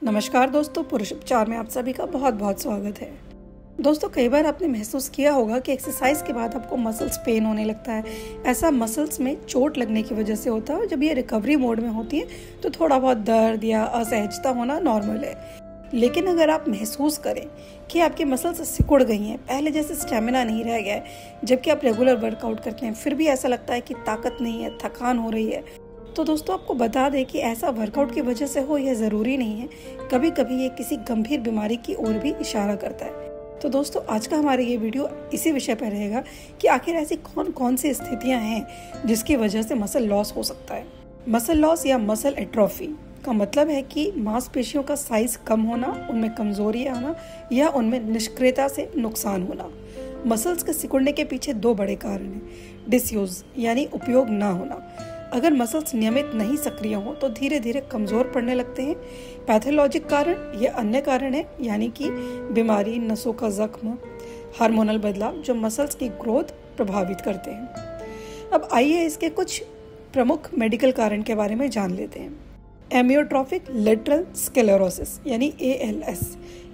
नमस्कार दोस्तों, पुरुष उपचार में आप सभी का बहुत बहुत स्वागत है। दोस्तों, कई बार आपने महसूस किया होगा कि एक्सरसाइज के बाद आपको मसल्स पेन होने लगता है। ऐसा मसल्स में चोट लगने की वजह से होता है और जब ये रिकवरी मोड में होती है तो थोड़ा बहुत दर्द या असहजता होना नॉर्मल है। लेकिन अगर आप महसूस करें कि आपकी मसल्स सिकुड़ गई हैं, पहले जैसे स्टेमिना नहीं रह गया है, जबकि आप रेगुलर वर्कआउट करते हैं फिर भी ऐसा लगता है कि ताकत नहीं है, थकान हो रही है, तो दोस्तों आपको बता दें कि ऐसा वर्कआउट की वजह से हो यह ज़रूरी नहीं है। कभी कभी ये किसी गंभीर बीमारी की ओर भी इशारा करता है। तो दोस्तों आज का हमारा ये वीडियो इसी विषय पर रहेगा कि आखिर ऐसी कौन कौन सी स्थितियां हैं जिसकी वजह से मसल लॉस हो सकता है। मसल लॉस या मसल एट्रोफी का मतलब है कि मांसपेशियों का साइज कम होना, उनमें कमजोरी आना या उनमें निष्क्रियता से नुकसान होना। मसल्स के सिकुड़ने के पीछे दो बड़े कारण हैं। डिसयूज यानी उपयोग ना होना। अगर मसल्स नियमित नहीं सक्रिय हो तो धीरे धीरे कमजोर पड़ने लगते हैं। पैथोलॉजिक कारण या अन्य कारण है, यानी कि बीमारी, नसों का जख्म, हार्मोनल बदलाव जो मसल्स की ग्रोथ प्रभावित करते हैं। अब आइए इसके कुछ प्रमुख मेडिकल कारण के बारे में जान लेते हैं। एमियोट्रोफिक लेटरल स्क्लेरोसिस यानी ALS,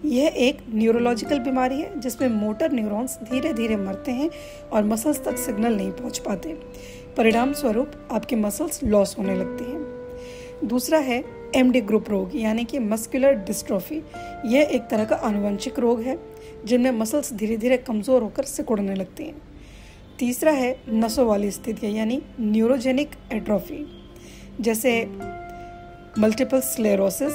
यह एक न्यूरोलॉजिकल बीमारी है जिसमें मोटर न्यूरॉन्स धीरे धीरे मरते हैं और मसल्स तक सिग्नल नहीं पहुंच पाते। परिणाम स्वरूप आपकी मसल्स लॉस होने लगती हैं। दूसरा है MD ग्रुप रोग यानी कि मस्कुलर डिस्ट्रोफी। यह एक तरह का आनुवंशिक रोग है जिनमें मसल्स धीरे धीरे कमजोर होकर सिकुड़ने लगती हैं। तीसरा है नसों वाली स्थितियाँ यानी न्यूरोजेनिक एट्रोफी, जैसे मल्टीपल स्क्लेरोसिस,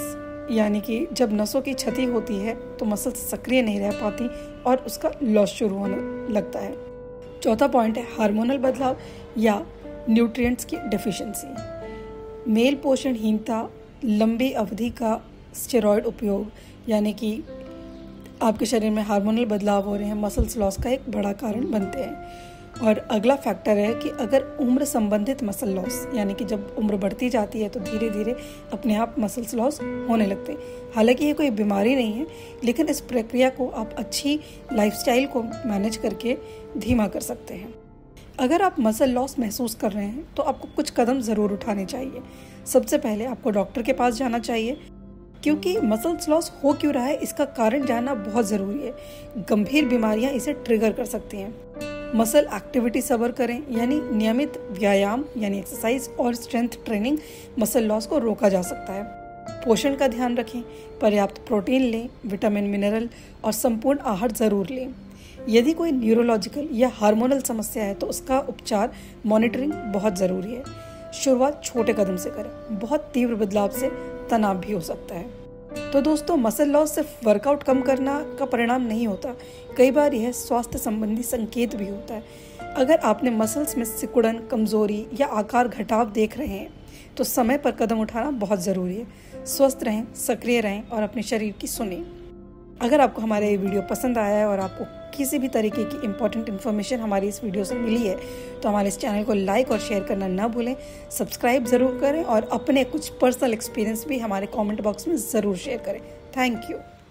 यानी कि जब नसों की क्षति होती है तो मसल्स सक्रिय नहीं रह पाती और उसका लॉस शुरू होने लगता है। चौथा पॉइंट है हार्मोनल बदलाव या न्यूट्रिएंट्स की डेफिशिएंसी। मेल पोषणहीनता, लंबी अवधि का स्टेरॉयड उपयोग, यानी कि आपके शरीर में हार्मोनल बदलाव हो रहे हैं, मसल्स लॉस का एक बड़ा कारण बनते हैं। और अगला फैक्टर है कि अगर उम्र संबंधित मसल लॉस, यानी कि जब उम्र बढ़ती जाती है तो धीरे धीरे अपने आप मसल्स लॉस होने लगते हैं। हालांकि ये कोई बीमारी नहीं है, लेकिन इस प्रक्रिया को आप अच्छी लाइफस्टाइल को मैनेज करके धीमा कर सकते हैं। अगर आप मसल लॉस महसूस कर रहे हैं तो आपको कुछ कदम ज़रूर उठाने चाहिए। सबसे पहले आपको डॉक्टर के पास जाना चाहिए, क्योंकि मसल्स लॉस हो क्यों रहा है इसका कारण जानना बहुत ज़रूरी है। गंभीर बीमारियां इसे ट्रिगर कर सकती हैं। मसल एक्टिविटी सब्र करें, यानी नियमित व्यायाम यानी एक्सरसाइज और स्ट्रेंथ ट्रेनिंग मसल लॉस को रोका जा सकता है। पोषण का ध्यान रखें, पर्याप्त प्रोटीन लें, विटामिन, मिनरल और संपूर्ण आहार जरूर लें। यदि कोई न्यूरोलॉजिकल या हार्मोनल समस्या है तो उसका उपचार मॉनिटरिंग बहुत ज़रूरी है। शुरुआत छोटे कदम से करें, बहुत तीव्र बदलाव से तनाव भी हो सकता है। तो दोस्तों, मसल लॉस सिर्फ वर्कआउट कम करना का परिणाम नहीं होता, कई बार यह स्वास्थ्य संबंधी संकेत भी होता है। अगर आपने मसल्स में सिकुड़न, कमजोरी या आकार घटाव देख रहे हैं तो समय पर कदम उठाना बहुत ज़रूरी है। स्वस्थ रहें, सक्रिय रहें और अपने शरीर की सुनें। अगर आपको हमारा ये वीडियो पसंद आया है और आपको किसी भी तरीके की इंपॉर्टेंट इन्फॉर्मेशन हमारी इस वीडियो से मिली है तो हमारे इस चैनल को लाइक और शेयर करना ना भूलें। सब्सक्राइब ज़रूर करें और अपने कुछ पर्सनल एक्सपीरियंस भी हमारे कमेंट बॉक्स में ज़रूर शेयर करें। Thank you.